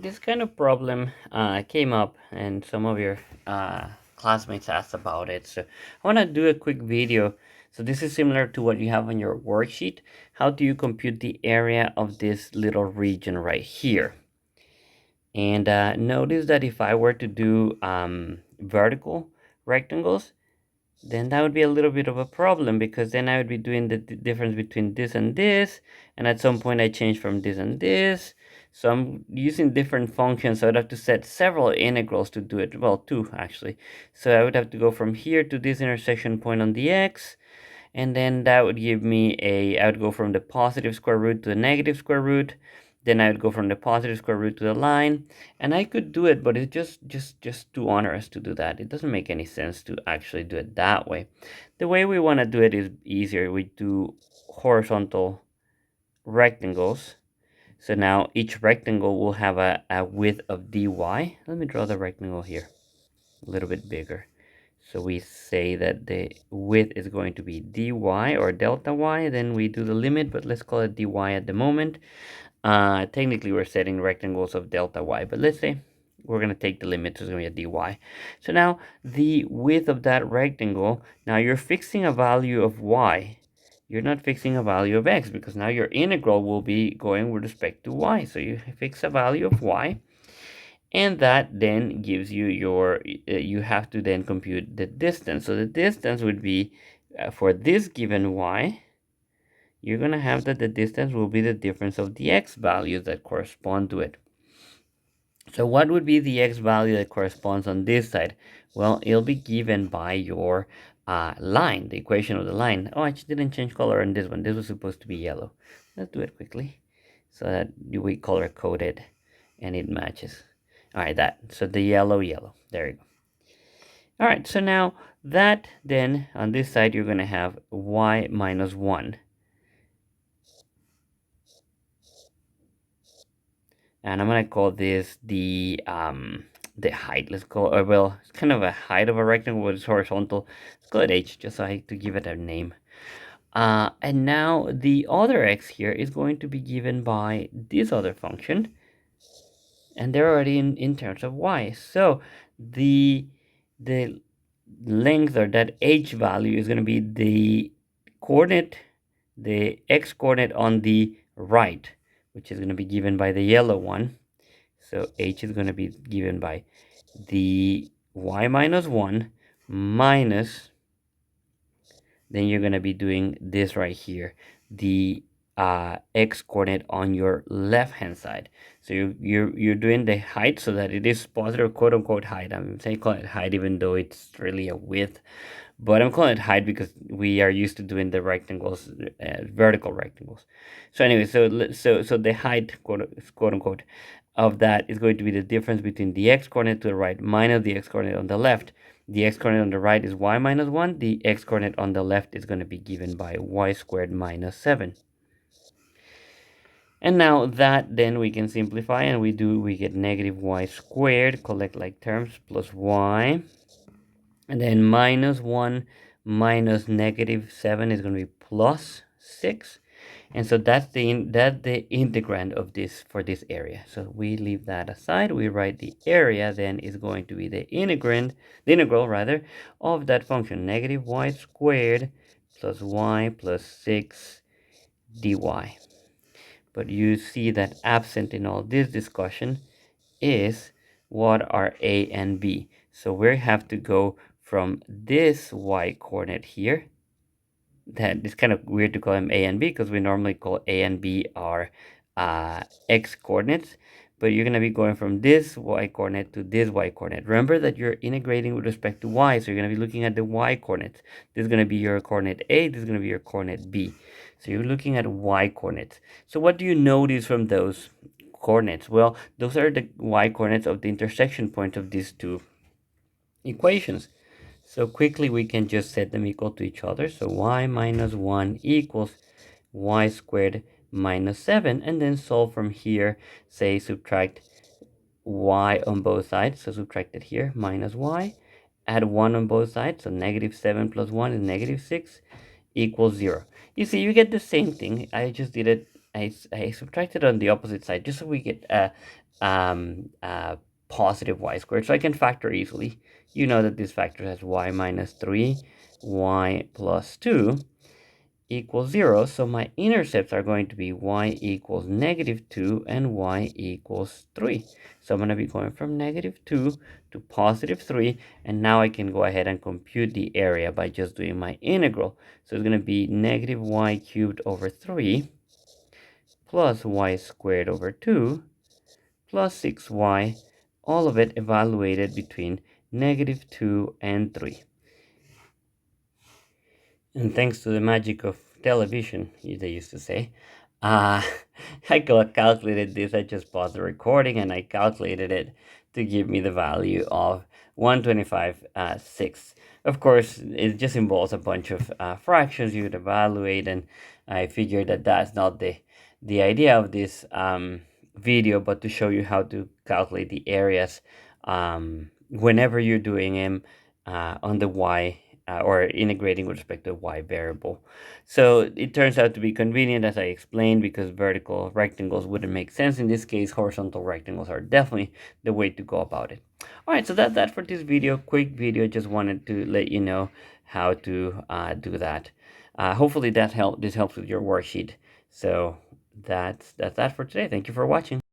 this kind of problem came up and some of your classmates asked about it. So I want to do a quick video. So this is similar to what you have on your worksheet. How do you compute the area of this little region right here? And notice that if I were to do vertical rectangles, then that would be a little bit of a problem, because then I would be doing the difference between this and this, and at some point I change from this and this. So I'm using different functions, so I'd have to set several integrals to do it. Well, two actually. So I would have to go from here to this intersection point on the x, and then that would give me I would go from the positive square root to the negative square root. Then I would go from the positive square root to the line, and I could do it, but it's just too onerous to do that. It doesn't make any sense to actually do it that way. The way we want to do it is easier. We do horizontal rectangles. So now each rectangle will have a width of dy. Let me draw the rectangle here a little bit bigger. So we say that the width is going to be dy or delta y, then we do the limit, but let's call it dy at the moment. Technically we're setting rectangles of delta y, but let's say we're going to take the limit, so it's going to be a dy. So now the width of that rectangle, now you're fixing a value of y. You're not fixing a value of x, because now your integral will be going with respect to y. So you fix a value of y, and that then gives you your, you have to then compute the distance. So the distance would be, for this given y, you're going to have that the distance will be the difference of the x values that correspond to it. So what would be the x value that corresponds on this side? Well, it'll be given by your line, the equation of the line. Oh, I just didn't change color on this one. This was supposed to be yellow. Let's do it quickly so that we color coded and it matches. All right, that. So the yellow. There you go. All right, so now that then on this side, you're going to have y minus 1. And I'm going to call this the height. Let's call, well, it's kind of a height of a rectangle, but it's horizontal. Let's call it h, just so I to give it a name. And now the other x here is going to be given by this other function, and they're already in terms of y. So the length, or that h value, is going to be the coordinate, the x coordinate on the right, which is going to be given by the yellow one. So h is going to be given by the y minus 1 minus, then you're going to be doing this right here, the x coordinate on your left hand side. So you're doing the height so that it is positive, quote unquote, height. I'm saying call it height even though it's really a width, but I'm calling it height because we are used to doing the rectangles, vertical rectangles. So anyway, so the height, quote unquote, of that is going to be the difference between the x coordinate to the right minus the x coordinate on the left. The x coordinate on the right is y minus 1. The x coordinate on the left is going to be given by y squared minus 7. And now that then we can simplify, and we get negative y squared, collect like terms, plus y. And then minus 1 minus negative 7 is going to be plus 6. And so that's the integrand of this for this area. So we leave that aside. We write the area then is going to be the integral rather, of that function, negative y squared plus y plus 6 dy. But you see that absent in all this discussion is what are a and b. So we have to go from this y coordinate here. That is kind of weird to call them a and b, because we normally call a and b are x coordinates, but you're going to be going from this y coordinate to this y coordinate. Remember that you're integrating with respect to y, so you're going to be looking at the y coordinates. This is going to be your coordinate a, this is going to be your coordinate b. So you're looking at y coordinates. So what do you notice from those coordinates? Well, those are the y coordinates of the intersection point of these two equations. So quickly we can just set them equal to each other. So y minus 1 equals y squared minus 7, and then solve from here. Say subtract y on both sides, so subtract it here, minus y, add 1 on both sides, so negative 7 plus 1 is negative 6, equals 0. You see, you get the same thing. I just did it, I subtracted on the opposite side just so we get positive y squared. So I can factor easily. You know that this factor has y minus 3, y plus 2 equals 0. So my intercepts are going to be y equals negative 2 and y equals 3. So I'm going to be going from negative 2 to positive 3. And now I can go ahead and compute the area by just doing my integral. So it's going to be negative y cubed over 3 plus y squared over 2 plus 6y, all of it evaluated between negative 2 and 3. And thanks to the magic of television, they used to say, uh, I calculated this. I just paused the recording and I calculated it to give me the value of 125 6. Of course, it just involves a bunch of fractions you would evaluate, and I figured that that's not the idea of this video, but to show you how to calculate the areas whenever you're doing them on the y or integrating with respect to y variable. So it turns out to be convenient, as I explained, because vertical rectangles wouldn't make sense. In this case, horizontal rectangles are definitely the way to go about it. All right, so that's that for this video. Quick video. Just wanted to let you know how to do that. Hopefully this helps with your worksheet. So that's that for today. Thank you for watching.